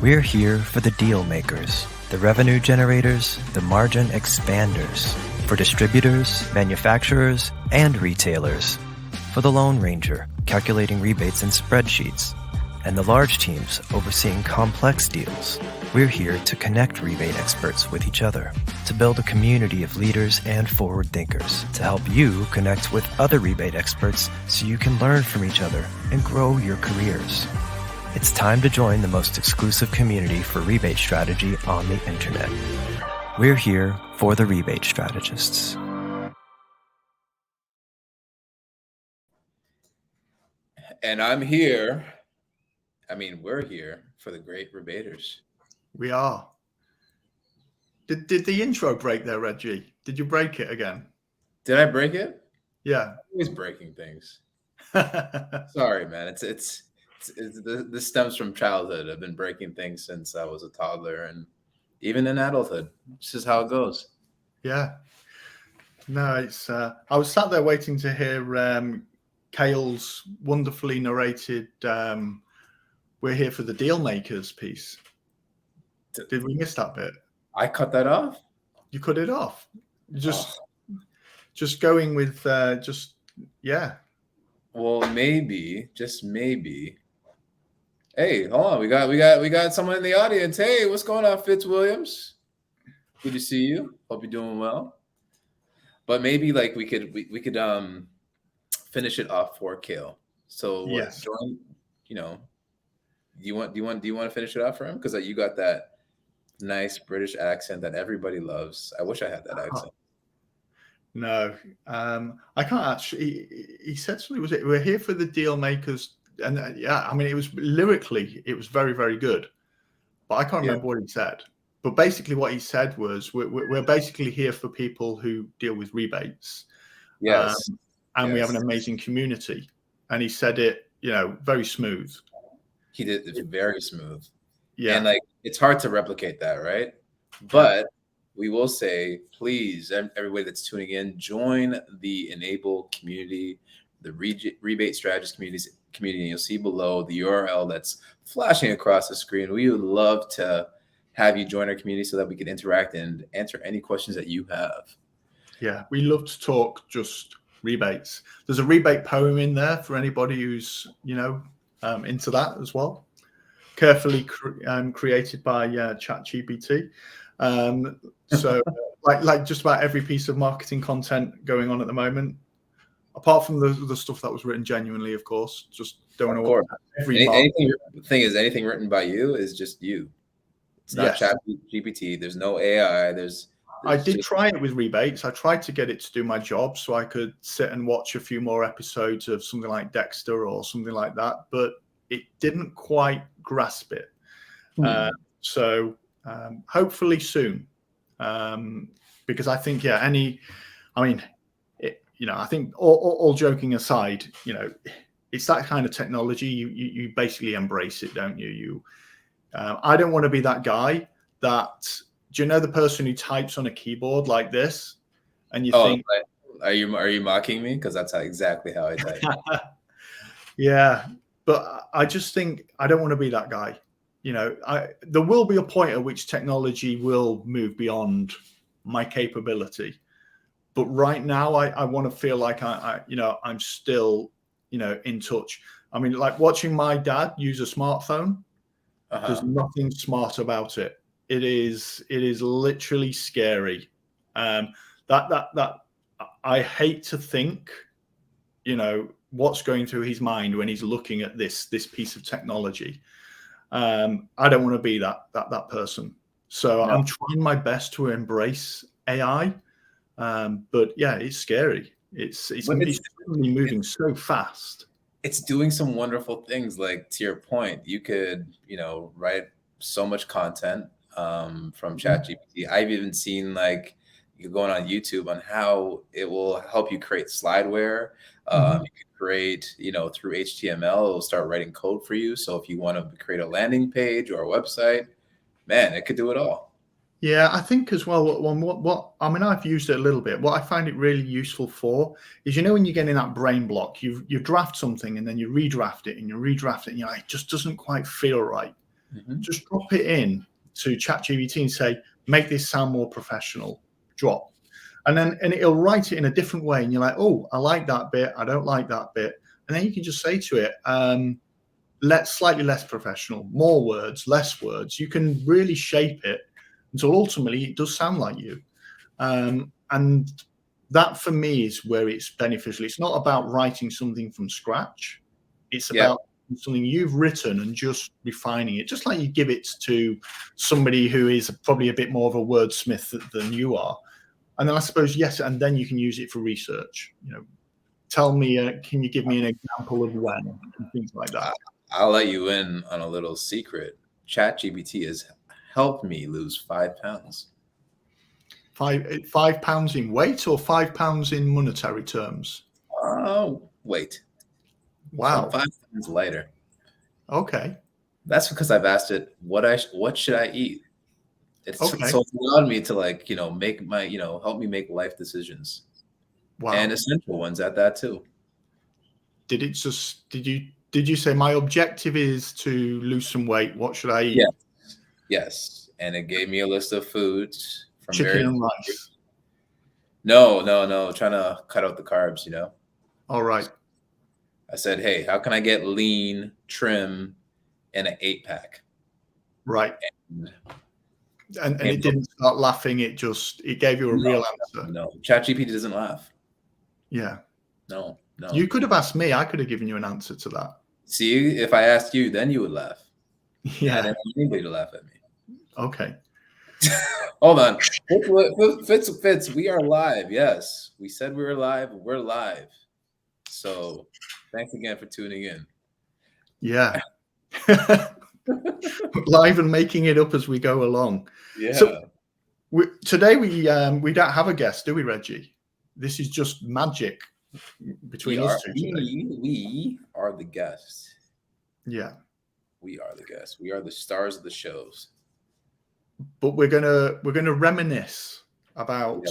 We're here for the deal makers, the revenue generators, the margin expanders, for distributors, manufacturers, and retailers, for the Lone Ranger, calculating rebates in spreadsheets, and the large teams overseeing complex deals. We're here to connect rebate experts with each other, to build a community of leaders and forward thinkers, to help you connect with other rebate experts so you can learn from each other and grow your careers. It's time to join the most exclusive community for rebate strategy on the internet. We're here for the rebate strategists. And I'm here. We're here for the great Rebaters. We are. Did the intro break there, Reggie? Did you break it again? Did I break it? Yeah. I'm always breaking things. Sorry, man. It's this stems from childhood. I've been breaking things since I was a toddler, and even in adulthood. It's just how it goes. Yeah. No, it's. I was sat there waiting to hear Cale's wonderfully narrated "We're here for the deal makers" piece. Did we miss that bit? I cut that off. You cut it off. Just going with yeah. Well, maybe, just maybe. Hey, hold on. We got someone in the audience. Hey, what's going on, Fitzwilliams? Good to see you. Hope you're doing well. But maybe like we could finish it off for Kale. So yes. Jordan, do you want to finish it off for him? Because you got that nice British accent that everybody loves. I wish I had that accent. No, I can't actually. He said something. We're here for the deal makers, and it was lyrically, it was very, very good, but I can't remember what he said. But basically, what he said was, we're basically here for people who deal with rebates. Yes, and we have an amazing community. And he said it, very smooth. He did it very smooth. Yeah, and it's hard to replicate that, right? But we will say, please, everybody that's tuning in, join the Enable community, the rebate strategist community, and you'll see below the URL that's flashing across the screen. We would love to have you join our community so that we can interact and answer any questions that you have. Yeah, we love to talk just rebates. There's a rebate poem in there for anybody who's, into that as well. Carefully created by ChatGPT. So like just about every piece of marketing content going on at the moment, apart from the stuff that was written genuinely, of course, just don't know. Anything written by you is just you. It's not ChatGPT. There's no AI. I did try it with rebates. I tried to get it to do my job so I could sit and watch a few more episodes of something like Dexter or something like that, but it didn't quite grasp it. So hopefully soon, because I think, I think all joking aside, it's that kind of technology. You basically embrace it, don't you? I don't want to be that guy that, do you know the person who types on a keyboard like this and you think, are you mocking me? Because that's exactly how I type. Yeah, but I just think I don't want to be that guy. There will be a point at which technology will move beyond my capability. But right now, I want to feel like I'm still, in touch. Like watching my dad use a smartphone. There's nothing smart about it. It is literally scary. That I hate to think, what's going through his mind when he's looking at this piece of technology. I don't want to be that person. So I'm trying my best to embrace AI. But yeah, it's scary. It's moving so fast. It's doing some wonderful things. Like, to your point, you could, write so much content from ChatGPT. I've even seen you're going on YouTube on how it will help you create slideware. You can create, through HTML, it'll start writing code for you. So if you want to create a landing page or a website, man, it could do it all. Yeah, I think as well, I've used it a little bit. What I find it really useful for is, when you get in that brain block, you draft something and then you redraft it and you redraft it and it just doesn't quite feel right. Just drop it in to ChatGPT and say, make this sound more professional. Drop. And it'll write it in a different way. And you're like, oh, I like that bit. I don't like that bit. And then you can just say to it, let's slightly less professional, more words, less words. You can really shape it until ultimately it does sound like you. And that for me is where it's beneficial. It's not about writing something from scratch. It's about something you've written and just refining it, just like you give it to somebody who is probably a bit more of a wordsmith than you are. And then I suppose, yes, and then you can use it for research. Tell me, can you give me an example of when and things like that? I'll let you in on a little secret. ChatGPT has helped me lose 5 pounds. 5 pounds in weight or 5 pounds in monetary terms? Weight. Wow. So 5 pounds lighter. Okay. That's because I've asked it what should I eat. So it's allowed me to make my help me make life decisions. Wow. And essential ones at that too. Did you say my objective is to lose some weight? What should I eat? Yes. And it gave me a list of foods from chicken and rice. No. Trying to cut out the carbs, All right. I said, hey, how can I get lean, trim, and an 8-pack? Right. And it didn't start laughing. It gave you a real answer. No, ChatGPT doesn't laugh. Yeah. No. You could have asked me. I could have given you an answer to that. See, if I asked you, then you would laugh. Yeah. I didn't want anybody to laugh at me. Okay. Hold on. Fitz, we are live. Yes. We said we were live. We're live. So thanks again for tuning in. Yeah. Live and making it up as we go along. Yeah. So today we don't have a guest, do we, Reggie? This is just magic between us two today. We are the guests. Yeah. We are the guests. We are the stars of the shows. But we're gonna reminisce about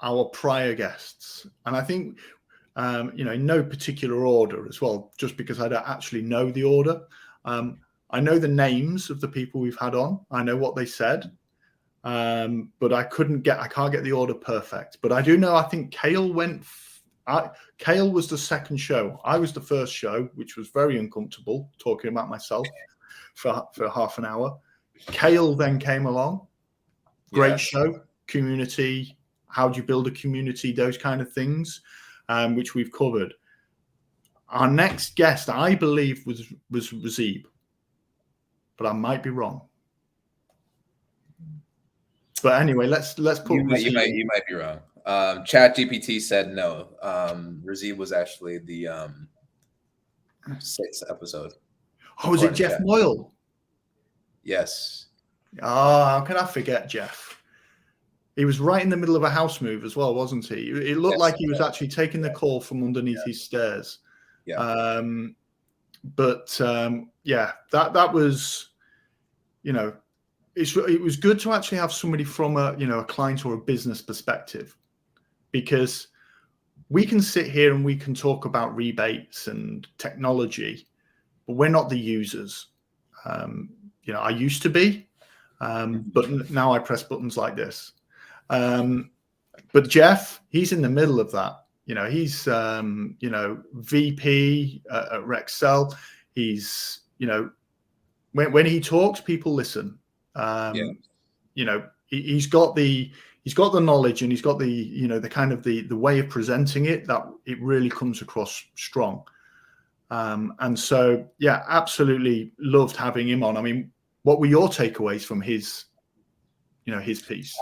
our prior guests, and I think in no particular order as well, just because I don't actually know the order. I know the names of the people we've had on. I know what they said, but I can't get the order perfect. But I do know. I think Kale Kale was the second show. I was the first show, which was very uncomfortable talking about myself for half an hour. Kale then came along. Great show. Community. How do you build a community? Those kind of things, which we've covered. Our next guest, I believe, was Razib, but I might be wrong. But anyway, let's put. You might be wrong. ChatGPT said no. Razib was actually the 6th episode. Oh, was it Jeff Moyle? Yes. Oh, how can I forget Jeff? He was right in the middle of a house move as well, wasn't he? It looked like he was actually taking the call from underneath his stairs. Yeah. That was, it was good to actually have somebody from a client or a business perspective, because we can sit here and we can talk about rebates and technology, but we're not the users. I used to be, but now I press buttons like this. But Jeff, he's in the middle of that. He's VP at Rexel. He's when he talks, people listen. He's got the knowledge, and he's got the kind of the way of presenting it that it really comes across strong. And so, yeah, absolutely loved having him on. I mean, what were your takeaways from his piece?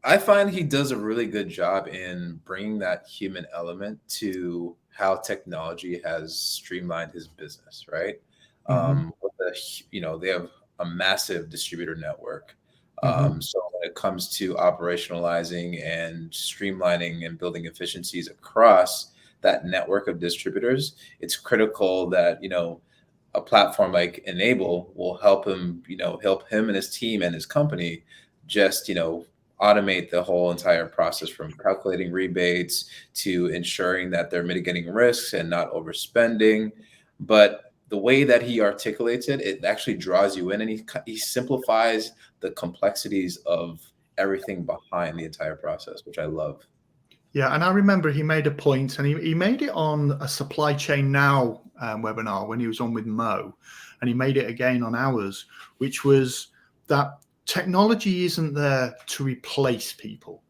I find he does a really good job in bringing that human element to how technology has streamlined his business, right? They have a massive distributor network. So when it comes to operationalizing and streamlining and building efficiencies across that network of distributors, it's critical that, a platform like Enable will help him and his team and his company just, automate the whole entire process, from calculating rebates to ensuring that they're mitigating risks and not overspending. But the way that he articulates it, it actually draws you in, and he simplifies the complexities of everything behind the entire process, which I love. Yeah, and I remember he made a point, and he made it on a Supply Chain Now webinar when he was on with Mo, and he made it again on ours, which was that technology isn't there to replace people.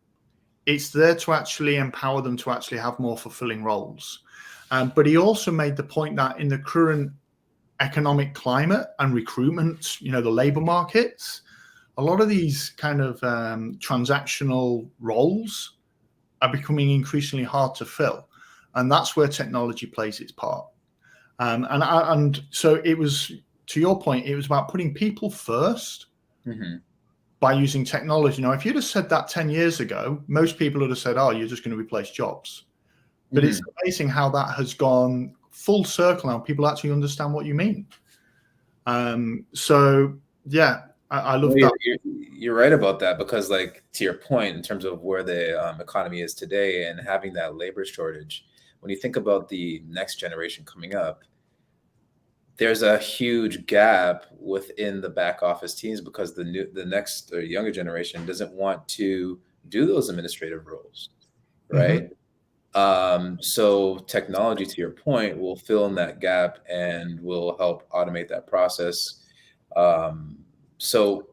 It's there to actually empower them to actually have more fulfilling roles. But he also made the point that in the current economic climate and recruitment, the labor markets, a lot of these kind of transactional roles are becoming increasingly hard to fill, and that's where technology plays its part. And so it was, to your point, it was about putting people first by using technology. Now, if you'd have said that 10 years ago, most people would have said, "Oh, you're just going to replace jobs." But it's amazing how that has gone full circle now. People actually understand what you mean. So yeah, I love that. You're right about that, because like, to your point, in terms of where the economy is today and having that labor shortage, when you think about the next generation coming up, there's a huge gap within the back office teams, because the next or younger generation doesn't want to do those administrative roles, right? So technology, to your point, will fill in that gap and will help automate that process. So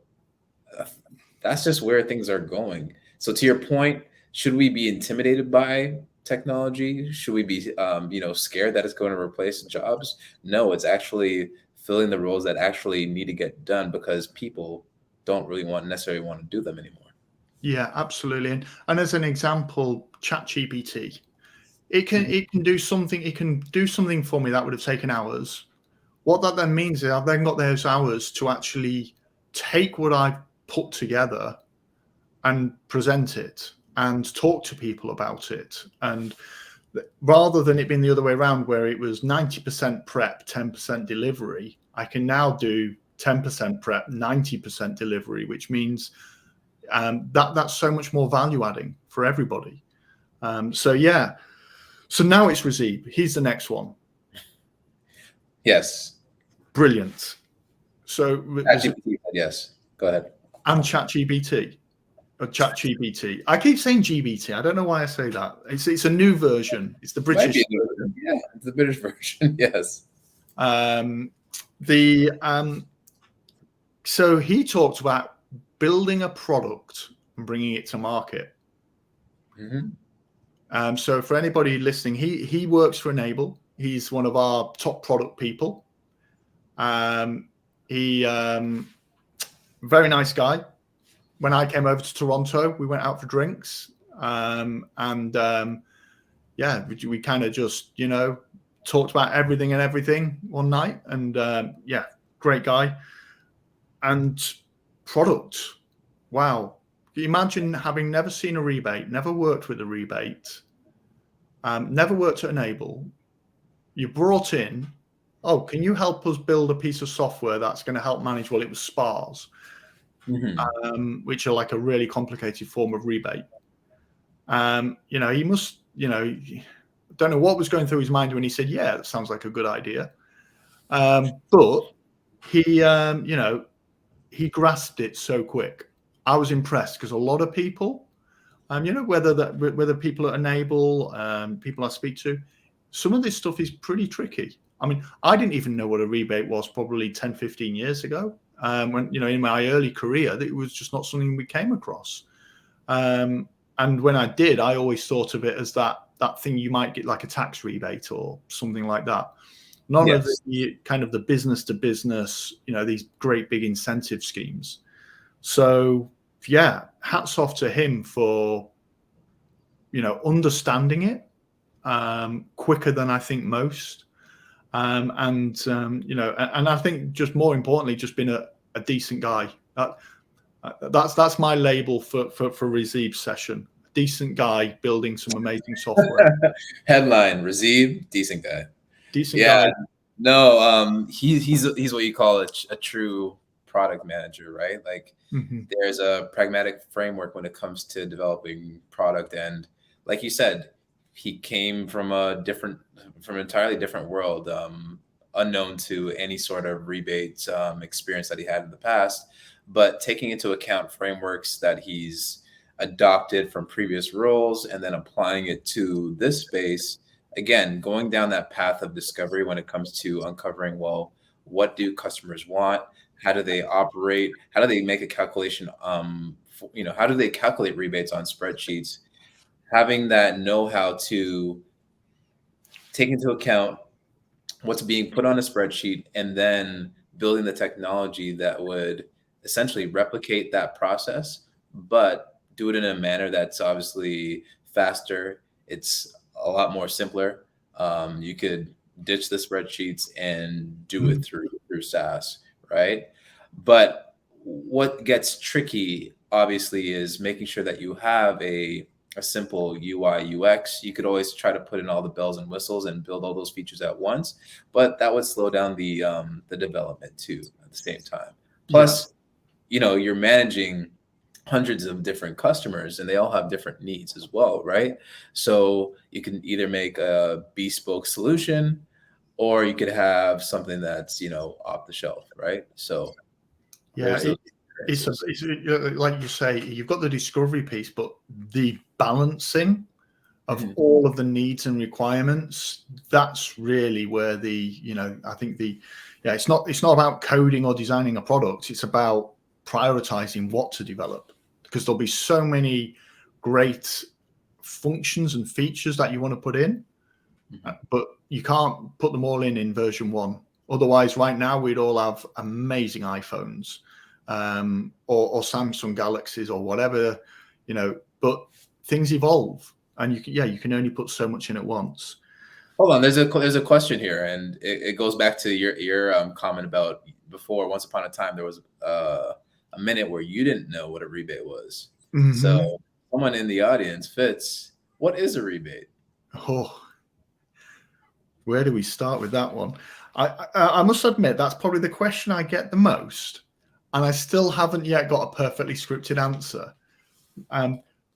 that's just where things are going. So to your point, should we be intimidated by technology? Should we be, scared that it's going to replace jobs? No, it's actually filling the roles that actually need to get done, because people don't really necessarily want to do them anymore. Yeah, absolutely. And as an example, ChatGPT, it can do something. It can do something for me that would have taken hours. What that then means is I've then got those hours to actually take what I've put together and present it and talk to people about it. And rather than it being the other way around, where it was 90% prep, 10% delivery, I can now do 10% prep, 90% delivery, which means that's so much more value adding for everybody. So yeah. So now it's Razib. He's the next one. Yes. Brilliant. So yes, go ahead. And ChatGPT. ChatGPT. I keep saying GBT. I don't know why I say that. It's a new version. It's the British version. Yeah, it's the British version. Yes. So he talked about building a product and bringing it to market. So for anybody listening, he works for Enable. He's one of our top product people. He very nice guy. When I came over to Toronto, we went out for drinks, we kind of just talked about everything one night, and great guy. And product, wow. Can you imagine having never seen a rebate, never worked with a rebate, never worked at Enable? You brought in, can you help us build a piece of software that's going to help manage? Well, it was SPAs, which are like a really complicated form of rebate. He must, don't know what was going through his mind when he said, "Yeah, that sounds like a good idea." But he grasped it so quick. I was impressed, because a lot of people, whether people at Enable, people I speak to, some of this stuff is pretty tricky. I mean, I didn't even know what a rebate was probably 10, 15 years ago. When, in my early career, it was just not something we came across. And when I did, I always thought of it as that thing you might get, like a tax rebate or something like that. None of the kind of the business to business, these great big incentive schemes. So yeah, hats off to him for, understanding it quicker than I think most. And I think just more importantly, just been a decent guy. That's my label for Razib's session. Decent guy building some amazing software. Headline: Razib, decent guy. Decent guy. No, he's what you call a true product manager, right? Like there's a pragmatic framework when it comes to developing product, and like you said, he came from an entirely different world. unknown to any sort of rebate experience that he had in the past, but taking into account frameworks that he's adopted from previous roles and then applying it to this space, again, going down that path of discovery when it comes to uncovering, well, what do customers want? How do they operate? How do they make a calculation? How do they calculate rebates on spreadsheets? Having that know-how to take into account what's being put on a spreadsheet and then building the technology that would essentially replicate that process, but do it in a manner that's obviously faster. It's a lot more simpler. You could ditch the spreadsheets and do it through SaaS, right? But what gets tricky, obviously, is making sure that you have a simple UI UX. You could always try to put in all the bells and whistles and build all those features at once, but that would slow down the development too at the same time. Plus, you're managing hundreds of different customers and they all have different needs as well, right? So you can either make a bespoke solution or you could have something that's, off the shelf, right? So it's like you say, you've got the discovery piece, but the balancing of all of the needs and requirements, that's really where I think it's not about coding or designing a product. It's about prioritizing what to develop, because there'll be so many great functions and features that you want to put in, but you can't put them all in version 1. Otherwise, right now we'd all have amazing iPhones, or Samsung Galaxies or whatever, but things evolve and you can only put so much in at once. Hold on, there's a question here, and it goes back to your comment about before. Once upon a time, there was a minute where you didn't know what a rebate was. So someone in the audience, Fitz, what is a rebate? Oh, where do we start with that one? I must admit, that's probably the question I get the most, and I still haven't yet got a perfectly scripted answer.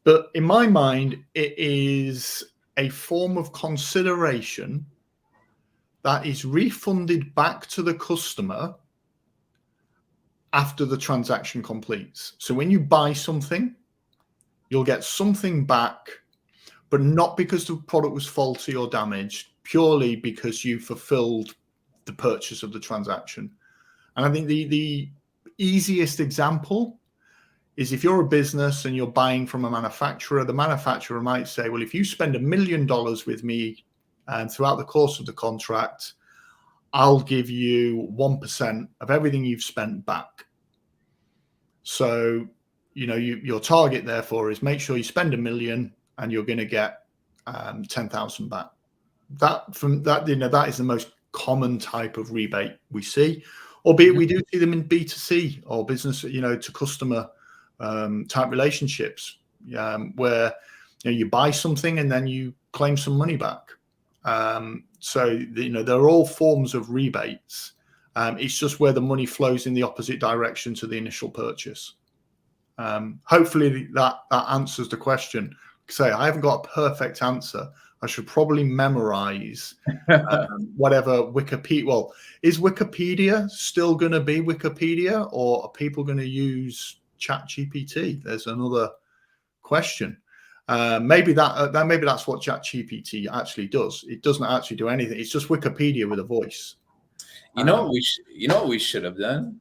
But in my mind, it is a form of consideration that is refunded back to the customer after the transaction completes. So when you buy something, you'll get something back, but not because the product was faulty or damaged, purely because you fulfilled the purchase of the transaction. And I think the easiest example is if you're a business and you're buying from a manufacturer, the manufacturer might say, well, if you spend $1 million with me and throughout the course of the contract, I'll give you 1% of everything you've spent back. So, your target therefore is make sure you spend $1 million and you're going to get 10,000 back. That is the most common type of rebate we see, albeit we do see them in B2C or business, to customer type relationships, where you buy something and then you claim some money back. So they're all forms of rebates. It's just where the money flows in the opposite direction to the initial purchase. Hopefully that answers the question. Say I haven't got a perfect answer. I should probably memorize whatever Wikipedia. Well, is Wikipedia still going to be Wikipedia, or are people going to use ChatGPT? There's another question. Maybe that's what ChatGPT actually does. It doesn't actually do anything. It's just Wikipedia with a voice. What we should have done?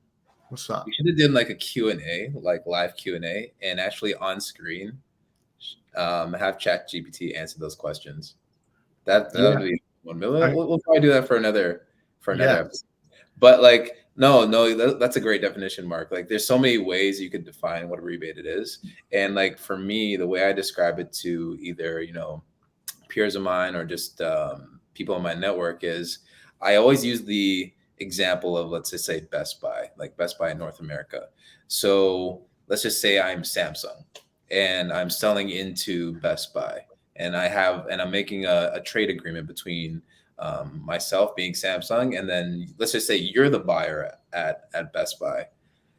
What's that? We should have done like a Q&A, like live Q&A, and actually on screen have ChatGPT answer those questions. That would be one. We'll probably do that for another episode. But that's a great definition, Mark. Like, there's so many ways you could define what a rebate it is, and like for me, the way I describe it to either peers of mine or just people in my network is I always use the example of, let's just say, Best Buy, like Best Buy in North America. So let's just say I'm Samsung and I'm selling into Best Buy, and I'm making a trade agreement between myself being Samsung, and then let's just say you're the buyer at Best Buy.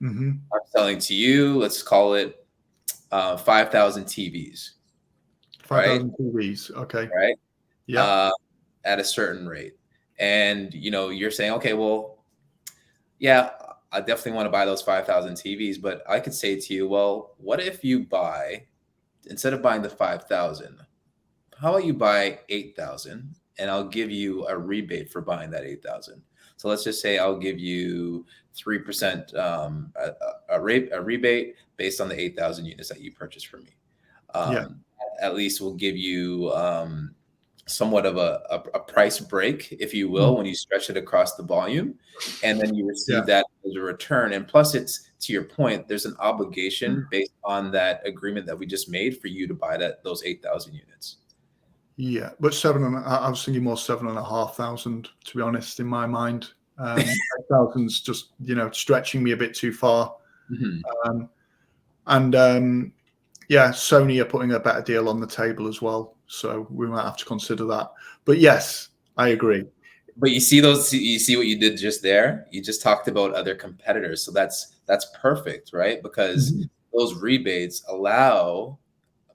I'm selling to you, let's call it 5,000 TVs. 5,000 TVs, okay. Right? Yeah. At a certain rate. and you're saying, okay, well, yeah, I definitely want to buy those 5,000 TVs, but I could say to you, well, what if you buy, instead of buying the 5,000, how about you buy 8,000 and I'll give you a rebate for buying that 8,000. So let's just say I'll give you 3% a rebate based on the 8,000 units that you purchased from me. Yeah. At least we'll give you somewhat of a price break, if you will, when you stretch it across the volume, and then you receive that as a return. And plus, it's, to your point, there's an obligation based on that agreement that we just made for you to buy those 8,000 units. Yeah, but I was thinking more 7,500, to be honest, in my mind. 8,000's just, stretching me a bit too far. Yeah, Sony are putting a better deal on the table as well, so we might have to consider that. But yes, I agree. But you see what you did just there? You just talked about other competitors. So that's perfect, right? Because those rebates allow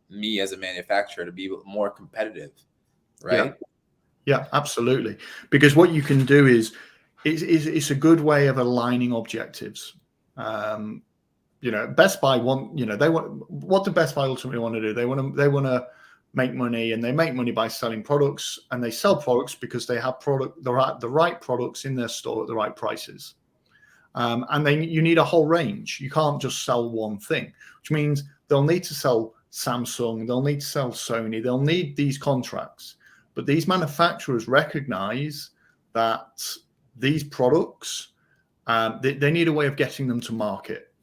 me as a manufacturer to be more competitive, right? Yeah, absolutely. Because what you can do is it's a good way of aligning objectives. Best Buy what do Best Buy ultimately want to do? They want to make money, and they make money by selling products, and they sell products because they have the right products in their store at the right prices. And you need a whole range. You can't just sell one thing, which means they'll need to sell Samsung, they'll need to sell Sony, they'll need these contracts. But these manufacturers recognize that these products, they need a way of getting them to market.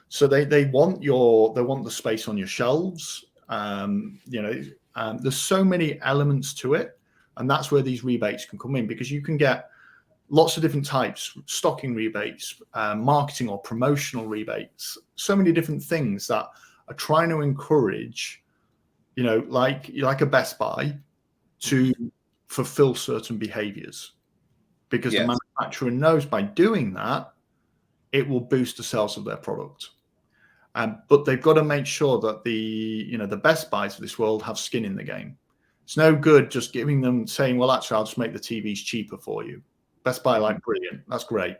So they want the space on your shelves. There's so many elements to it, and that's where these rebates can come in, because you can get lots of different types: stocking rebates, marketing or promotional rebates, so many different things that are trying to encourage, like a Best Buy, to fulfill certain behaviors, because the manufacturer knows by doing that, it will boost the sales of their product. But they've got to make sure that the Best Buys of this world have skin in the game. It's no good just giving them, saying, well, actually, I'll just make the TVs cheaper for you. Best Buy, brilliant, that's great,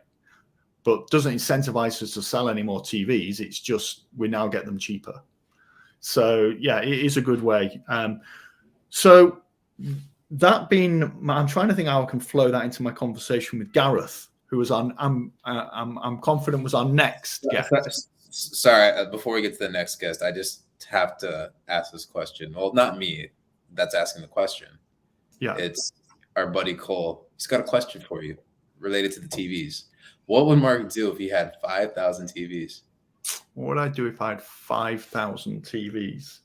but doesn't incentivize us to sell any more TVs. It's just, we now get them cheaper. So yeah, it is a good way. So that being, I'm trying to think how I can flow that into my conversation with Gareth, who was I'm confident was our next guest. Sorry, before we get to the next guest, I just have to ask this question. Well, not me that's asking the question. Yeah. It's our buddy Cole. He's got a question for you related to the TVs. What would Mark do if he had 5,000 TVs? What would I do if I had 5,000 TVs?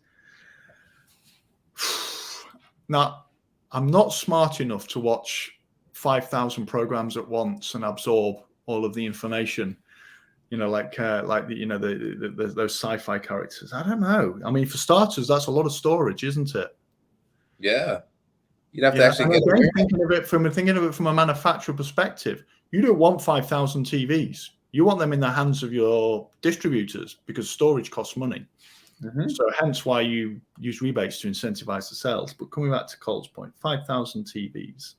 Now, I'm not smart enough to watch 5,000 programs at once and absorb all of the information. Like those sci-fi characters. I don't know. I mean, for starters, that's a lot of storage, isn't it? Yeah, you'd have to actually get. Thinking of it from a manufacturer perspective, you don't want 5,000 TVs. You want them in the hands of your distributors, because storage costs money. So hence why you use rebates to incentivize the sales. But coming back to Cole's point, 5,000 TVs.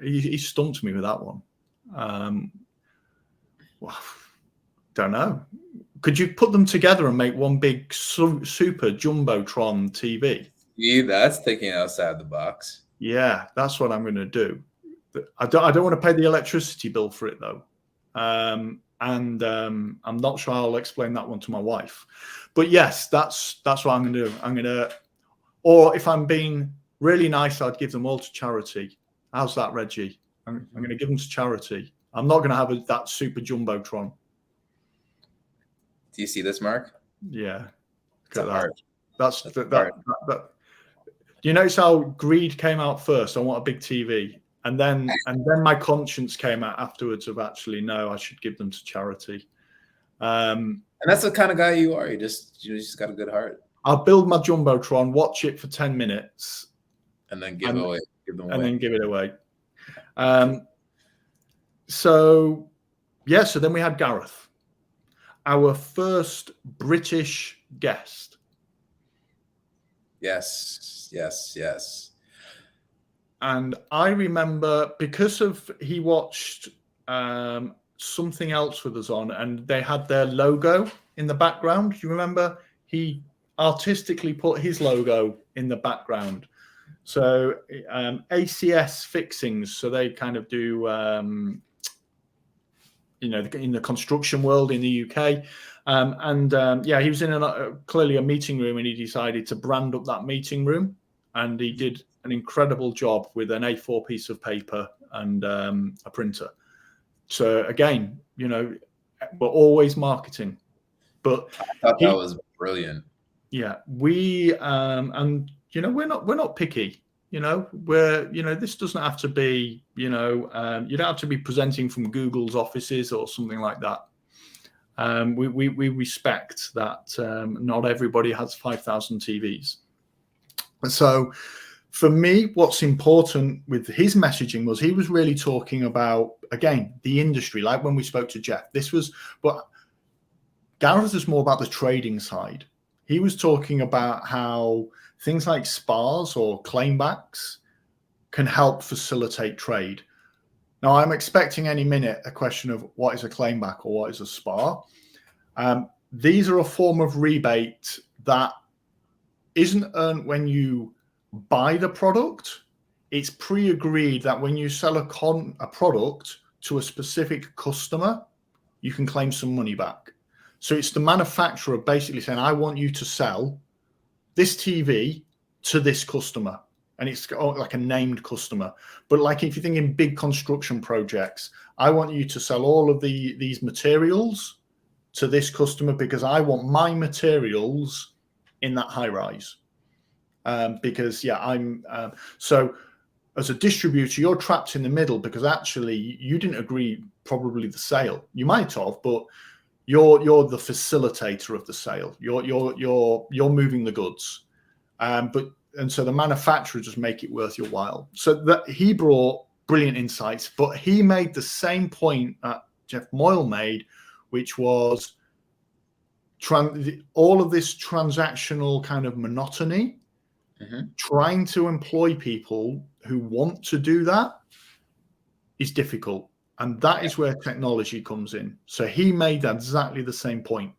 He stumped me with that one. Well, don't know. Could you put them together and make one big super jumbotron TV? Yeah, that's thinking outside the box. Yeah, that's what I'm going to do. I don't want to pay the electricity bill for it though, and I'm not sure I'll explain that one to my wife. But yes, that's what I'm going to do. Or if I'm being really nice, I'd give them all to charity. How's that, Reggie? I'm going to give them to charity. I'm not going to have that super jumbotron. Do you see this, Mark? Yeah. That's Do you notice how greed came out first? I want a big TV. And then my conscience came out afterwards of actually, no, I should give them to charity. And that's the kind of guy you are. You just got a good heart. I'll build my jumbotron, watch it for 10 minutes, and then give them away. And then give it away. So then we had Gareth, our first British guest. Yes. And I remember because of he watched something else with us on, and they had their logo in the background. Do you remember? He artistically put his logo in the background. So ACS fixings. So they kind of do, in the construction world in the UK. He was in clearly a meeting room, and he decided to brand up that meeting room, and he did an incredible job with an A4 piece of paper and a printer. So again, we're always marketing, but I thought that was brilliant. Yeah, we're not picky. This doesn't have to be, you don't have to be presenting from Google's offices or something like that. We respect that not everybody has 5,000 TVs. So for me, what's important with his messaging was he was really talking about, again, the industry, like when we spoke to Jeff. But Gareth is more about the trading side. He was talking about how things like SPAs or claimbacks can help facilitate trade. Now, I'm expecting any minute a question of what is a claimback or what is a SPA. These are a form of rebate that isn't earned when you buy the product. It's pre-agreed that when you sell a product to a specific customer, you can claim some money back. So it's the manufacturer basically saying, I want you to sell this TV to this customer. And it's like a named customer. But like if you think in big construction projects, I want you to sell all of these materials to this customer because I want my materials in that high rise. So as a distributor, you're trapped in the middle because actually you didn't agree probably the sale. You might have, but you're the facilitator of the sale. You're moving the goods. And so the manufacturer just make it worth your while. So that he brought brilliant insights, but he made the same point that Jeff Moyle made, which was all of this transactional kind of monotony. Trying to employ people who want to do that is difficult. And that is where technology comes in. So he made exactly the same point.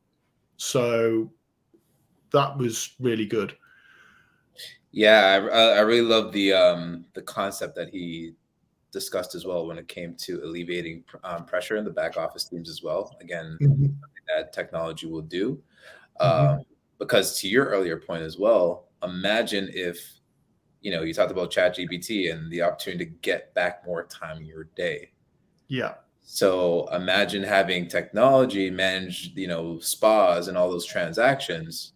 So that was really good. Yeah, I really love the concept that he discussed as well when it came to alleviating pressure in the back office teams as well. Again, something that technology will do. Because to your earlier point as well, imagine if, you talked about ChatGPT and the opportunity to get back more time in your day. Yeah. So imagine having technology manage, SPAs and all those transactions.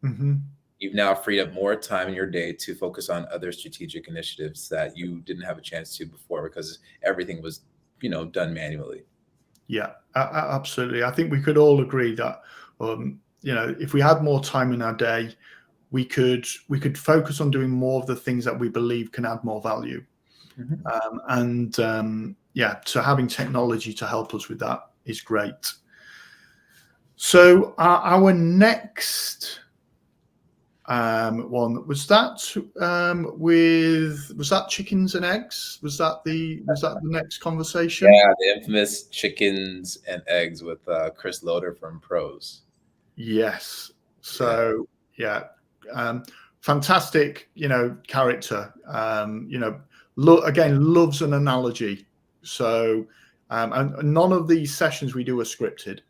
You've now freed up more time in your day to focus on other strategic initiatives that you didn't have a chance to before because everything was, done manually. Yeah, absolutely. I think we could all agree that, if we had more time in our day, we could focus on doing more of the things that we believe can add more value. So having technology to help us with that is great. So our next one was that was that chickens and eggs? Was that the next conversation? Yeah, the infamous chickens and eggs with Chris Loader from Pros. Yes. So fantastic, character. Again, loves an analogy. So, and none of these sessions we do are scripted.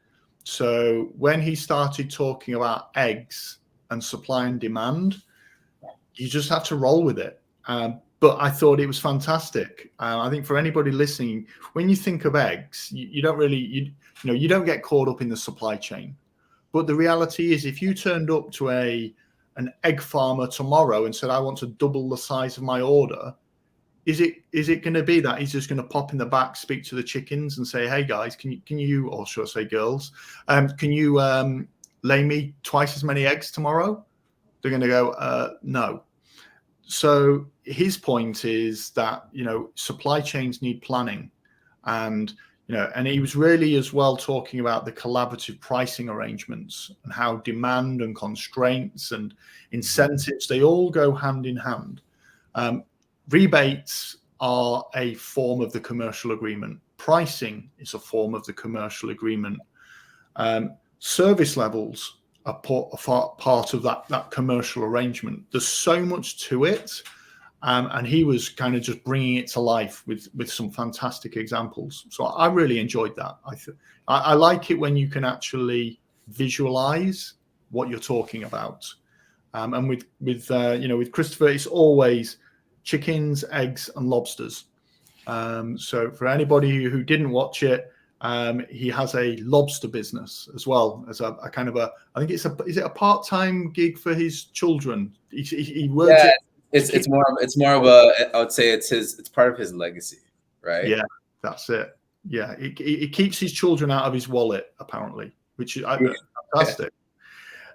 So when he started talking about eggs and supply and demand, you just have to roll with it. But I thought it was fantastic. I think for anybody listening, when you think of eggs, you don't really, you don't get caught up in the supply chain. But the reality is, if you turned up to an egg farmer tomorrow and said, I want to double the size of my order, is it going to be that he's just going to pop in the back, speak to the chickens and say, hey guys, can you, or should I say girls, can you lay me twice as many eggs tomorrow? They're going to go, no. So his point is that, supply chains need planning, and he was really as well talking about the collaborative pricing arrangements and how demand and constraints and incentives, they all go hand in hand. rebates are a form of the commercial agreement. Pricing is a form of the commercial agreement. Service levels are part of that commercial arrangement. There's so much to it. And he was kind of just bringing it to life with some fantastic examples. So I really enjoyed that. I like it when you can actually visualize what you're talking about. And with Christopher, it's always chickens, eggs, and lobsters. So for anybody who didn't watch it, he has a lobster business as well as a kind of I think is it a part-time gig for his children? He works. Yeah. It's more of a, I would say it's part of his legacy, right? Yeah, that's it. Yeah, it keeps his children out of his wallet apparently, which is fantastic.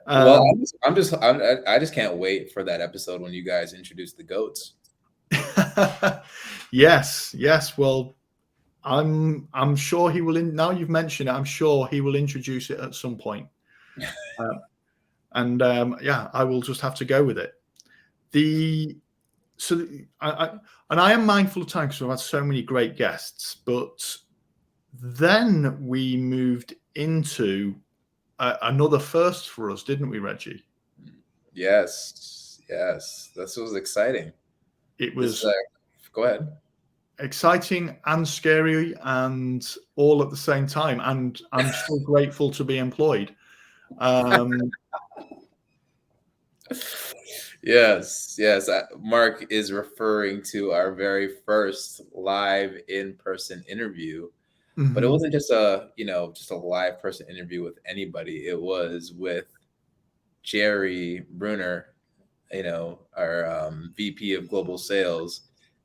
Well, I just can't wait for that episode when you guys introduce the goats. Yes. Well, I'm sure he will. Now you've mentioned it, I'm sure he will introduce it at some point. I will just have to go with it. I am mindful of time because we've had so many great guests, but then we moved into another first for us, didn't we, Reggie? Yes, this was exciting. It was go ahead. Exciting and scary and all at the same time, and I'm still grateful to be employed. Yes. Mark is referring to our very first live in-person interview, but it wasn't just a live person interview with anybody. It was with Jerry Bruner, our VP of Global Sales,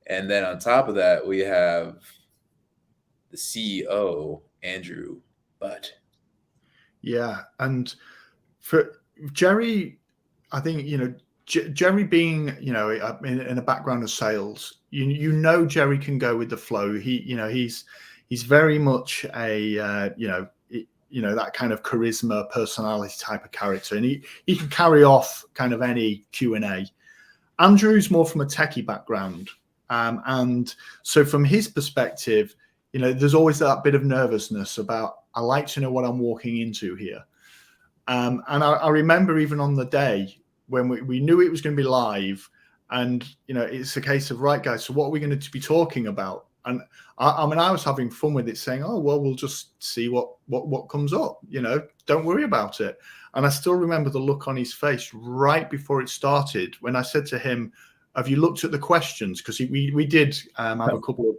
and then on top of that, we have the CEO, Andrew Butt. Yeah, and for Jerry, I think Jerry being in a background of sales, Jerry can go with the flow. He's very much a that kind of charisma, personality type of character, and he can carry off kind of any Q&A. Andrew's more from a techie background, and so from his perspective, there's always that bit of nervousness about, I like to know what I'm walking into here. And I remember even on the day when we knew it was going to be live, and it's a case of, right, guys, so what are we going to be talking about? And I was having fun with it, saying, oh well, we'll just see what comes up. Don't worry about it. And I still remember the look on his face right before it started when I said to him, have you looked at the questions? Because we did have a couple of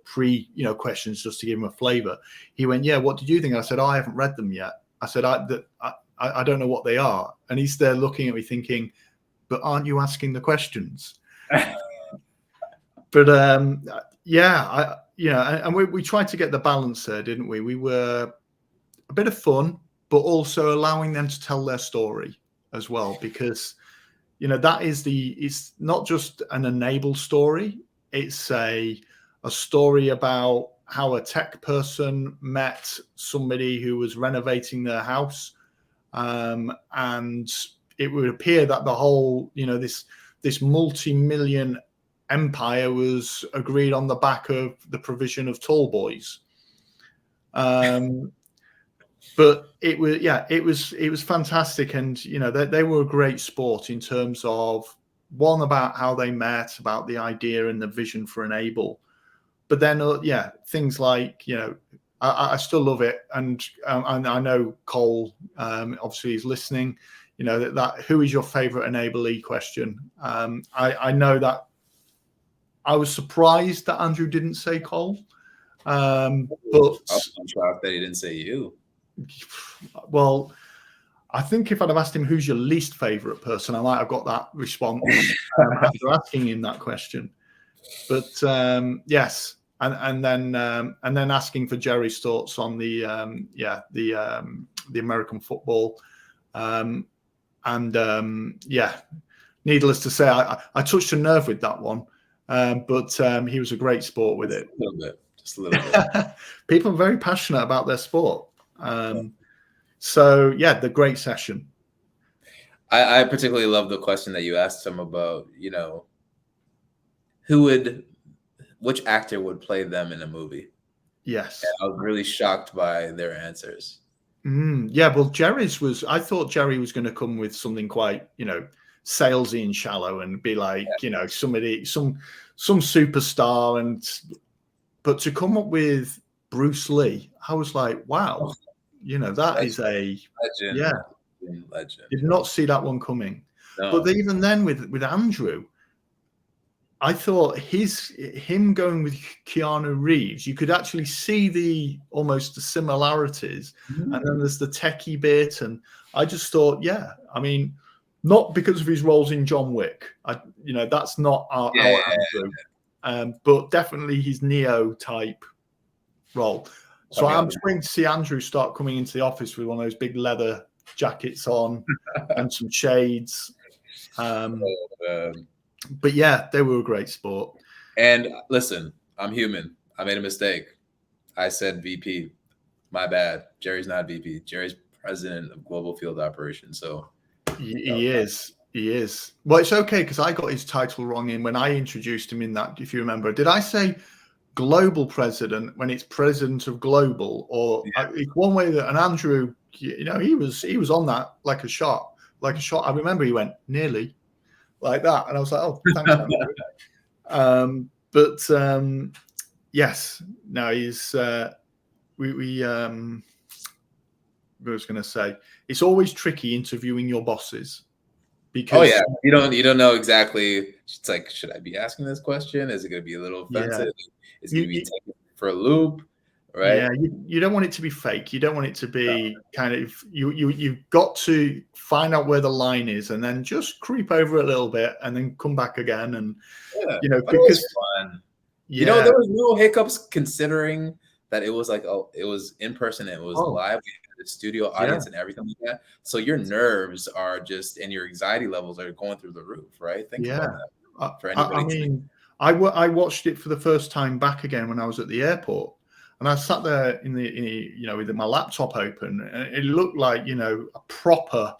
questions just to give him a flavor. He went, yeah, what did you think? I said, I haven't read them yet. I said, I don't know what they are. And he's there looking at me thinking, but aren't you asking the questions? But and we tried to get the balance there, didn't we? We were a bit of fun, but also allowing them to tell their story as well, because it's not just an enable story. It's a story about how a tech person met somebody who was renovating their house. And it would appear that the whole, this multi-million empire was agreed on the back of the provision of tall boys. But it was fantastic. And, they were a great sport in terms of, one, about how they met, about the idea and the vision for Enable. But then, things like, I still love it. And I know Cole, obviously, is listening. That who is your favorite enablee question? I know that I was surprised that Andrew didn't say Cole. But I'm shocked that he didn't say you. Well, I think if I'd have asked him who's your least favorite person, I might have got that response after asking him that question. But yes. And then asking for Jerry's thoughts on the American football, needless to say, I touched a nerve with that one, but he was a great sport with it. Just a little bit. People are very passionate about their sport, so the great session. I particularly love the question that you asked him about, who would which actor would play them in a movie. Yes. And I was really shocked by their answers. Yeah, well, I thought Jerry was going to come with something quite, salesy and shallow and be like, somebody, some superstar. But to come up with Bruce Lee, I was like, wow, that is a legend. Legend. Did not see that one coming. No. But even then with Andrew, I thought him going with Keanu Reeves, you could actually see almost the similarities. Mm-hmm. And then there's the techie bit. And I just thought, I mean, not because of his roles in John Wick. That's not our Andrew. But definitely his Neo type role. So I'm waiting to see Andrew start coming into the office with one of those big leather jackets on and some shades. But yeah, they were a great sport. And listen, I'm human. I made a mistake. I said VP. My bad. Jerry's not VP. Jerry's president of Global Field Operations. So he is. Well, it's okay because I got his title wrong when I introduced him in that. If you remember, did I say global president when it's president of global? Or it's one way that, and Andrew, he was on that like a shot. I remember he went nearly like that, and I was like, oh, thanks, Andrew. Yes, no, he's I was going to say, it's always tricky interviewing your bosses because you don't know exactly. It's like, should I be asking this question? Is it going to be a little offensive? Is it going to be taken for a loop? Right? Yeah, you don't want it to be fake. You don't want it to be kind of you've got to find out where the line is and then just creep over a little bit and then come back again and because fun. There was no hiccups considering that it was it was in person, it was live, we had the studio audience and everything like that. So your nerves are just and your anxiety levels are going through the roof, right? Think about that. For anybody, I watched it for the first time back again when I was at the airport. And I sat there with my laptop open, and it looked like, a proper,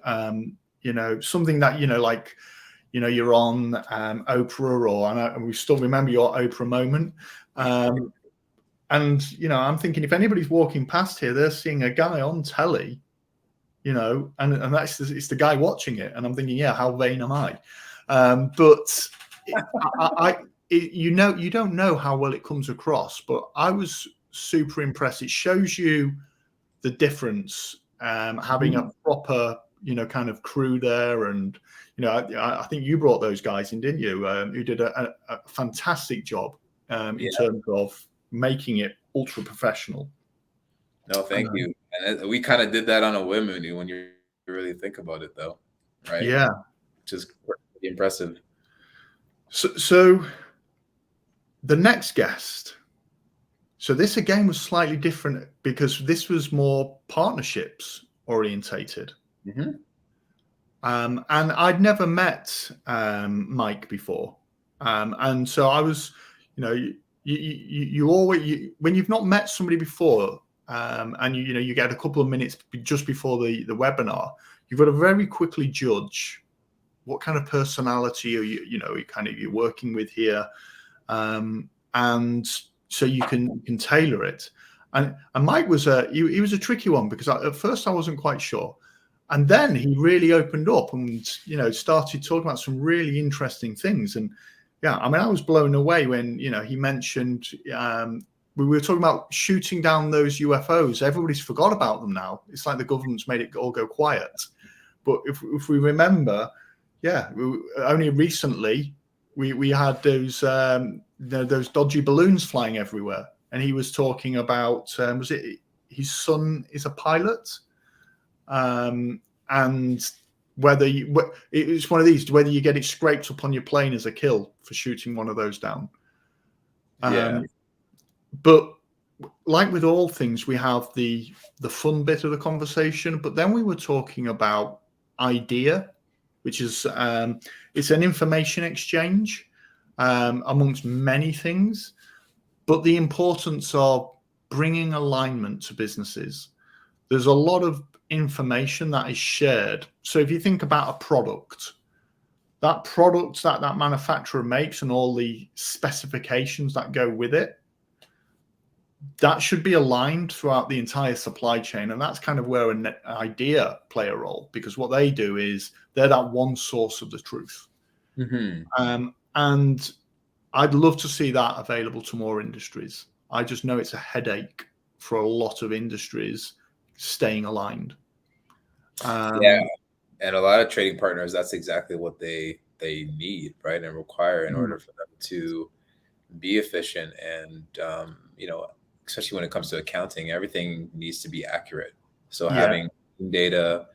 something that, you're on Oprah and we still remember your Oprah moment. And, I'm thinking if anybody's walking past here, they're seeing a guy on telly, and it's the guy watching it. And I'm thinking, how vain am I? You don't know how well it comes across, but I was super impressed. It shows you the difference, having a proper, kind of crew there. And, I think you brought those guys in, didn't you? Who did a fantastic job in terms of making it ultra professional. No, thank you. And we kind of did that on a whim when you really think about it, though, right? Yeah. Which is pretty impressive. So the next guest. So this again was slightly different because this was more partnerships orientated. Mm-hmm. And I'd never met Mike before. And so I was, you always, when you've not met somebody before, and you get a couple of minutes just before the webinar, you've got to very quickly judge what kind of personality you're working with here. And so you can tailor it. And Mike was he was a tricky one because at first I wasn't quite sure. And then he really opened up and, started talking about some really interesting things. And I was blown away when, he mentioned, we were talking about shooting down those UFOs. Everybody's forgot about them now. It's like the government's made it all go quiet. But if we remember, only recently we had those dodgy balloons flying everywhere. And he was talking about, was it his son is a pilot? And whether it's one of these, whether you get it scraped up on your plane as a kill for shooting one of those down. But like with all things, we have the fun bit of the conversation, but then we were talking about idea, which is it's an information exchange amongst many things, but the importance of bringing alignment to businesses. There's a lot of information that is shared. So if you think about a product, that product that manufacturer makes and all the specifications that go with it, that should be aligned throughout the entire supply chain. And that's kind of where an idea play a role, because what they do is they're that one source of the truth. And I'd love to see that available to more industries. I just know it's a headache for a lot of industries staying aligned. Yeah, and a lot of trading partners, that's exactly what they need, right, and require in order for them to be efficient. And especially when it comes to accounting, everything needs to be accurate. So having data,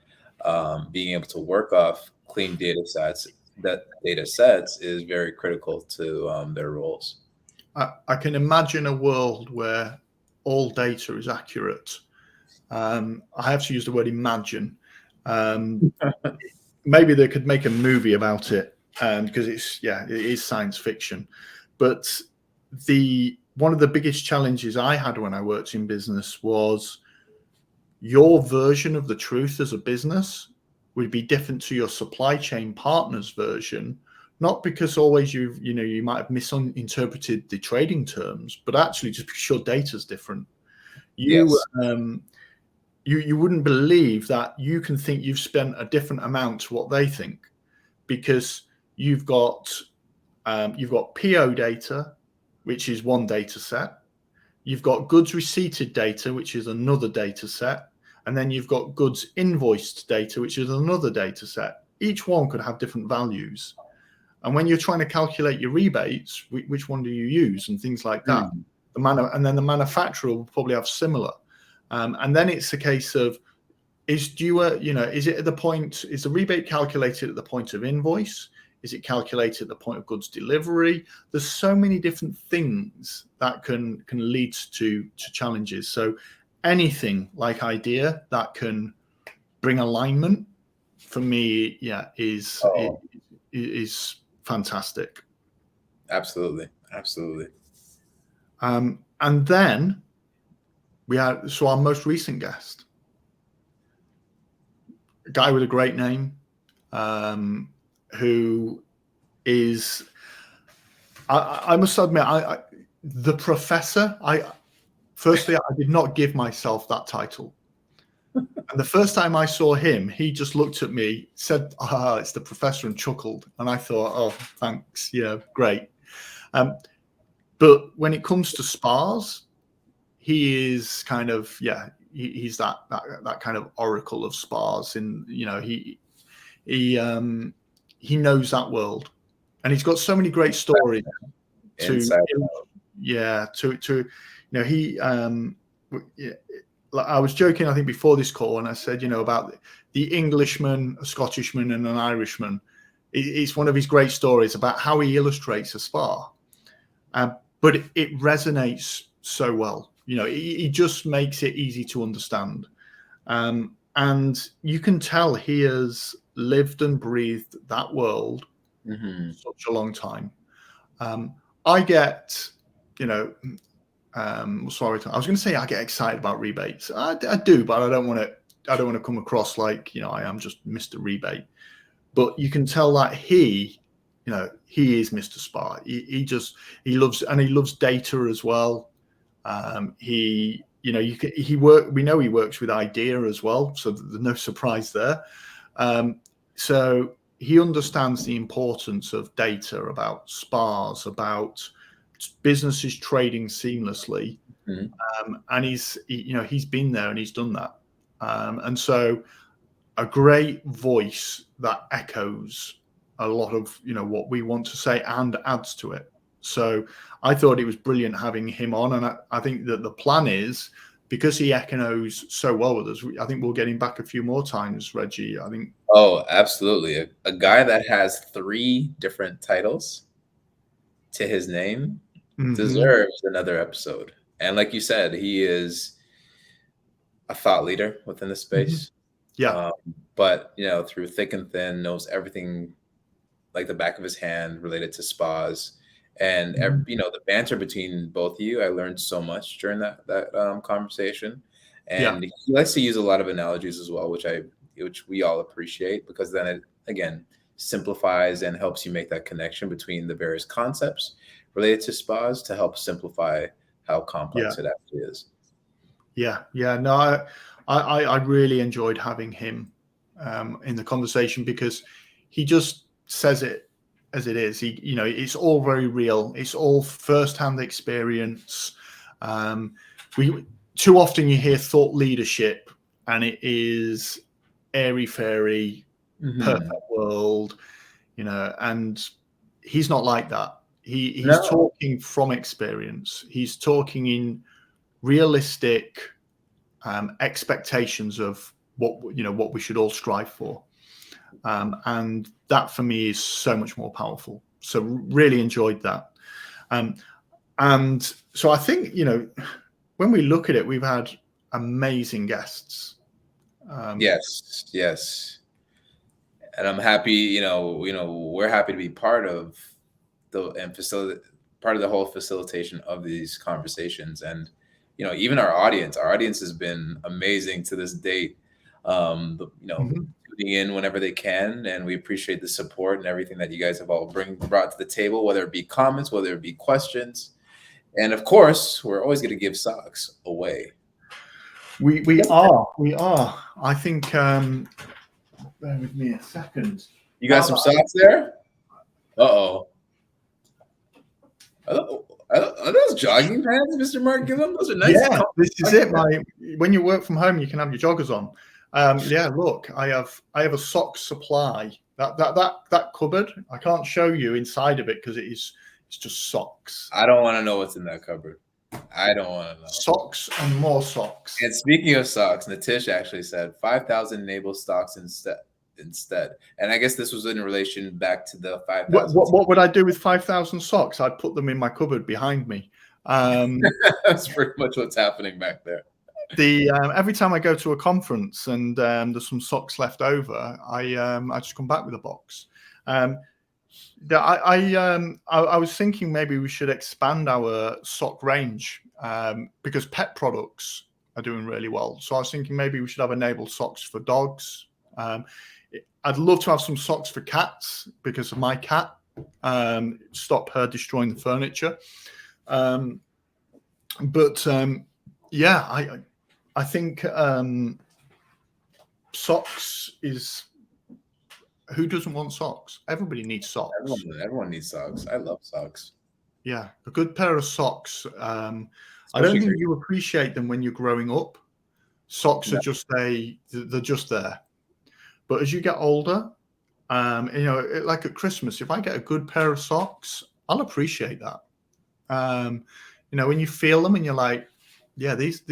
being able to work off clean data sets is very critical to their roles. I can imagine a world where all data is accurate. I have to use the word imagine. Maybe they could make a movie about it, because it is science fiction. But one of the biggest challenges I had when I worked in business was your version of the truth as a business would be different to your supply chain partner's version. Not because always you might have misinterpreted the trading terms, but actually just because your data's different. You wouldn't believe that you can think you've spent a different amount to what they think, because you've got PO data, which is one data set. You've got goods receipted data, which is another data set. And then you've got goods invoiced data, which is another data set. Each one could have different values. And when you're trying to calculate your rebates, which one do you use and things like that? And then the manufacturer will probably have similar. And then it's a case of, is the rebate calculated at the point of invoice? Is it calculated at the point of goods delivery? There's so many different things that can lead to challenges. So anything like idea that can bring alignment, for me, is fantastic. Absolutely. And then we had our most recent guest, a guy with a great name, who is, I must admit, the professor. Firstly, I did not give myself that title. And the first time I saw him, he just looked at me, said, it's the professor, and chuckled. And I thought, oh, thanks. Yeah, great. But when it comes to spas, he is kind of, he's that kind of oracle of spas. And, he knows that world. And he's got so many great stories I was joking, I think, before this call, and I said, about the Englishman, a Scottishman, and an Irishman. It's one of his great stories about how he illustrates a spa, but it resonates so well. He just makes it easy to understand, and you can tell he has lived and breathed that world such a long time. I get, sorry, I was going to say I get excited about rebates. I do, but I don't want to come across like, I am just Mr. Rebate. But you can tell that he is Mr. Spa. He loves data as well. We know he works with idea as well, so there's no surprise there. So he understands the importance of data about spas, about businesses trading seamlessly, and he's been there and he's done that, and so a great voice that echoes a lot of what we want to say and adds to it. So I thought it was brilliant having him on, and I think that the plan is, because he echoes so well with us, I think we'll get him back a few more times, Reggie. I think. Oh, absolutely. A guy that has 3 different titles to his name deserves another episode. And like you said, he is a thought leader within the space. But through thick and thin, knows everything like the back of his hand related to spas. And the banter between both of you, I learned so much during that conversation. And he likes to use a lot of analogies as well, which we all appreciate, because then it again simplifies and helps you make that connection between the various concepts related to spas to help simplify how complex it actually is. Yeah. No, I really enjoyed having him in the conversation, because he just says it as it is. It's all very real. It's all first-hand experience. We too often you hear thought leadership, and it is airy fairy, perfect world, and he's not like that. He's talking from experience. He's talking in realistic expectations of what we should all strive for, and that for me is so much more powerful. So really enjoyed that, and so I think when we look at it, we've had amazing guests. Yes, and I'm happy. We're happy to be part of part of the whole facilitation of these conversations, and even our audience has been amazing to this date. Tuning in whenever they can, and we appreciate the support and everything that you guys have all brought to the table, whether it be comments, whether it be questions, and of course, we're always going to give socks away. We are. I think. Bear with me a second. You got some socks there? Uh-oh. Are those jogging pants, Mr. Mark Gillum? Those are nice. Yeah, this is it. When you work from home, you can have your joggers on. Look, I have a sock supply. That cupboard, I can't show you inside of it because it's just socks. I don't want to know what's in that cupboard. I don't want to know. Socks and more socks. And speaking of socks, Natish actually said 5,000 enable stocks instead. And I guess this was in relation back to the 5,000. What would I do with 5,000 socks? I'd put them in my cupboard behind me. That's pretty much what's happening back there. Every time I go to a conference and there's some socks left over, I just come back with a box. I was thinking maybe we should expand our sock range because pet products are doing really well. So I was thinking maybe we should have enabled socks for dogs. I'd love to have some socks for cats because of my cat. Stop her destroying the furniture. I think socks is. Who doesn't want socks? Everybody needs socks. Everyone needs socks. I love socks. Yeah, a good pair of socks. I don't think you appreciate them when you're growing up. Socks are just they're just there. But as you get older, like at Christmas, if I get a good pair of socks, I'll appreciate that. When you feel them and you're like, yeah, these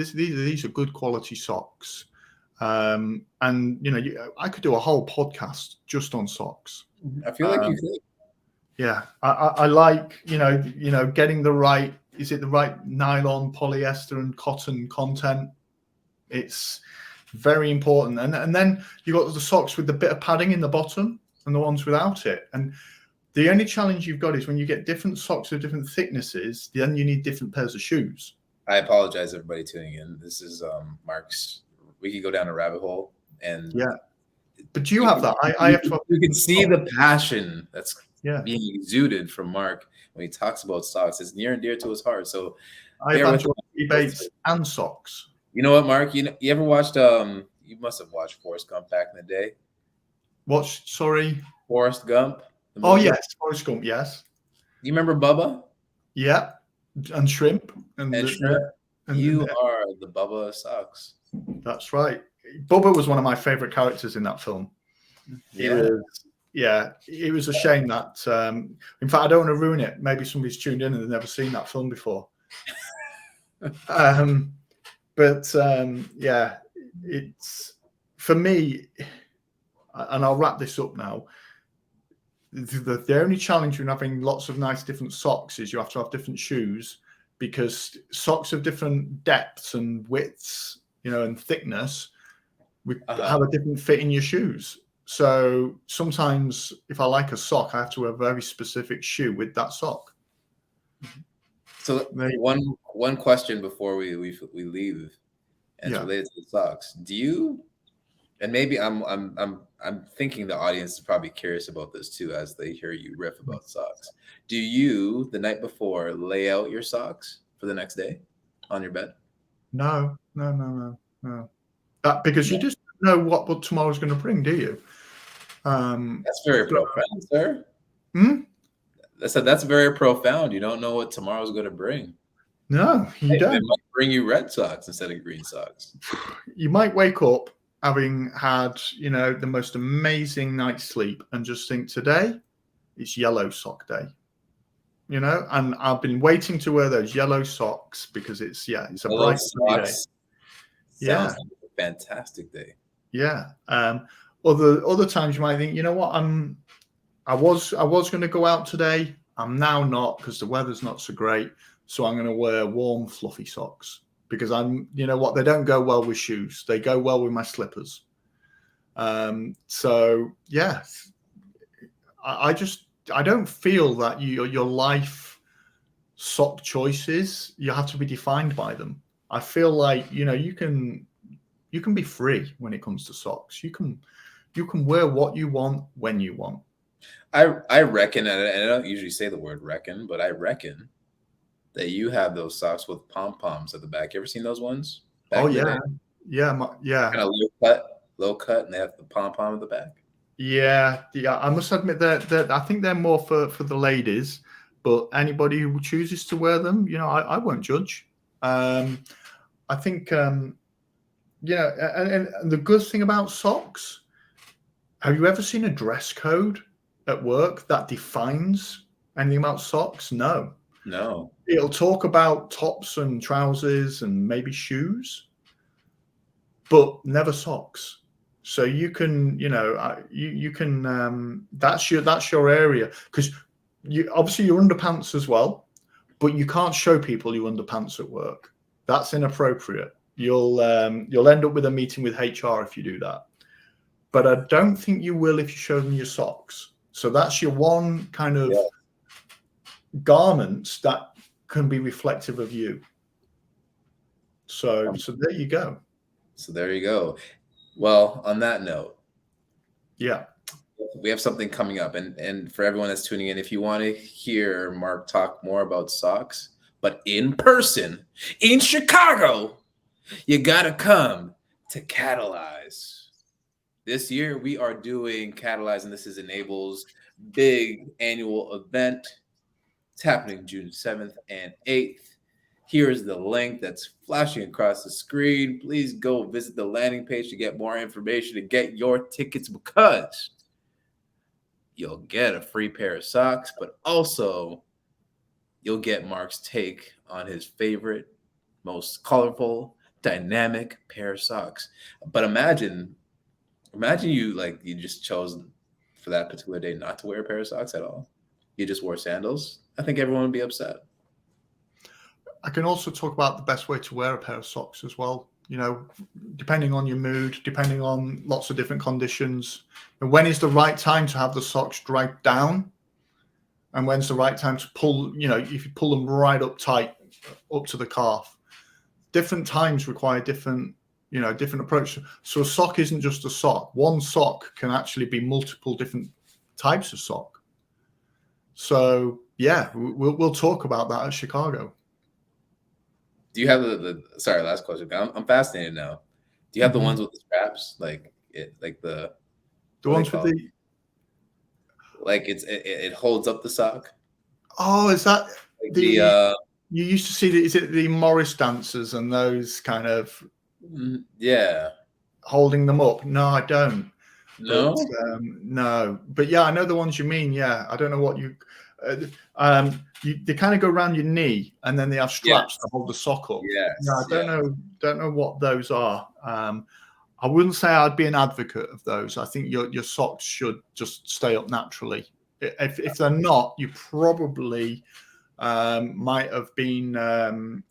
are good quality socks. I could do a whole podcast just on socks. I feel like you could. Yeah, I like getting the right. Is it the right nylon, polyester, and cotton content? It's very important. And then you got the socks with the bit of padding in the bottom and the ones without it. And the only challenge you've got is when you get different socks of different thicknesses, then you need different pairs of shoes. I apologize, everybody tuning in. This is Mark's. We could go down a rabbit hole, and but do you have that? I have to. You can see the passion that's being exuded from Mark when he talks about socks. It's near and dear to his heart. So I have rebates and socks. You know what, Mark? You ever watched? You must have watched Forrest Gump back in the day. Sorry, Forrest Gump. Oh yes, Forrest Gump. Yes. You remember Bubba? Yeah, and shrimp and shrimp. You are the Bubba of socks. That's right. Bubba was one of my favorite characters in that film. It was a shame that. In fact, I don't want to ruin it. Maybe somebody's tuned in and they've never seen that film before. It's for me, and I'll wrap this up now. The only challenge in having lots of nice different socks is you have to have different shoes, because socks of different depths and widths, and thickness, have a different fit in your shoes. So sometimes if I like a sock, I have to wear a very specific shoe with that sock. So one question before we leave, and it's related to the socks. Do you And maybe I'm thinking the audience is probably curious about this too as they hear you riff about socks. Do you, the night before, lay out your socks for the next day on your bed? No. That because you just don't know what tomorrow's going to bring, do you? That's very profound, sir. Hmm? I said that's very profound. You don't know what tomorrow's going to bring. No, you Hey, don't. it might bring you red socks instead of green socks. You might wake up having had, the most amazing night's sleep and just think today it's yellow sock day. And I've been waiting to wear those yellow socks because it's a Yellow bright sunny day. socks Yeah. sounds like a fantastic day. Yeah. Other times you might think, you know what, I was going to go out today. I'm now not because the weather's not so great. So I'm going to wear warm, fluffy socks because you know what, they don't go well with shoes. They go well with my slippers. So yeah, I don't feel that your life sock choices, you have to be defined by them. I feel like, you can be free when it comes to socks. You can wear what you want when you want. I reckon, and I don't usually say the word reckon, but I reckon that you have those socks with pom poms at the back. You ever seen those ones? Yeah, yeah. Kind of low cut, and they have the pom pom at the back. Yeah. I must admit that I think they're more for the ladies, but anybody who chooses to wear them, I won't judge. I think, and the good thing about socks, have you ever seen a dress code at work that defines anything about socks? No. It'll talk about tops and trousers and maybe shoes, but never socks. So you can, you can. That's your area because obviously your underpants as well, but you can't show people your underpants at work. That's inappropriate. You'll end up with a meeting with HR if you do that. But I don't think you will if you show them your socks. So that's your one kind of garments that can be reflective of you. So there you go. Well, on that note, yeah, we have something coming up, and for everyone that's tuning in, if you want to hear Mark talk more about socks, but in person in Chicago, you gotta come to Catalyze. This year we are doing Catalyze, and this is Enable's big annual event. It's happening June 7th and 8th. Here's the link that's flashing across the screen. Please go visit the landing page to get more information, to get your tickets, because you'll get a free pair of socks, but also you'll get Mark's take on his favorite, most colorful, dynamic pair of socks. But imagine you just chose for that particular day not to wear a pair of socks at all. You just wore sandals. I think everyone would be upset. I can also talk about the best way to wear a pair of socks as well. Depending on your mood, depending on lots of different conditions. And when is the right time to have the socks dragged down? And when's the right time to pull, if you pull them right up tight, up to the calf. Different times require different approach. So a sock isn't just a sock. One sock can actually be multiple different types of sock. So yeah, we'll talk about that at Chicago. Do you have sorry, last question. I'm fascinated now. Do you have the ones with the straps, the ones with the it holds up the sock? Oh, is that you used to see is it the Morris dancers and those kind of holding them up? No, I don't. No, no, but yeah, I know the ones you mean. Yeah, I don't know what you. They kind of go around your knee, and then they have straps to hold the sock up. I don't know what those are. I wouldn't say I'd be an advocate of those. I think your socks should just stay up naturally. If they're not, you probably might have been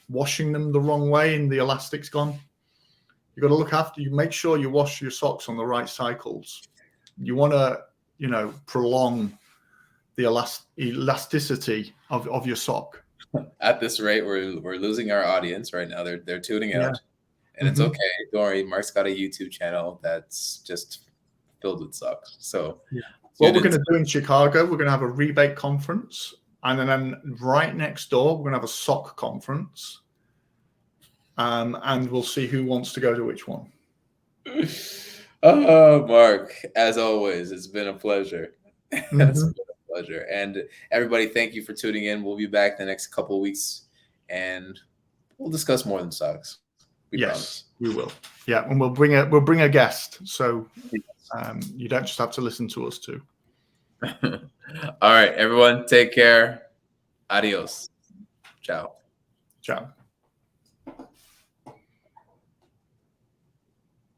washing them the wrong way, and the elastic's gone. You got to look after. You make sure you wash your socks on the right cycles. You want to, prolong the elasticity of your sock. At this rate, we're losing our audience right now. They're tuning out, And it's okay. Don't worry. Mark's got a YouTube channel that's just filled with sucks. So what we're going to do in Chicago, we're going to have a rebate conference. And then right next door, we're going to have a SOC conference. And we'll see who wants to go to which one. Oh, Mark, as always, it's been a pleasure. It's been a pleasure. And everybody, thank you for tuning in. We'll be back the next couple of weeks, and we'll discuss more than stocks. Yes, we will. Yeah, and we'll bring a guest, so you don't just have to listen to us too. All right, everyone, take care. Adios. Ciao. Ciao.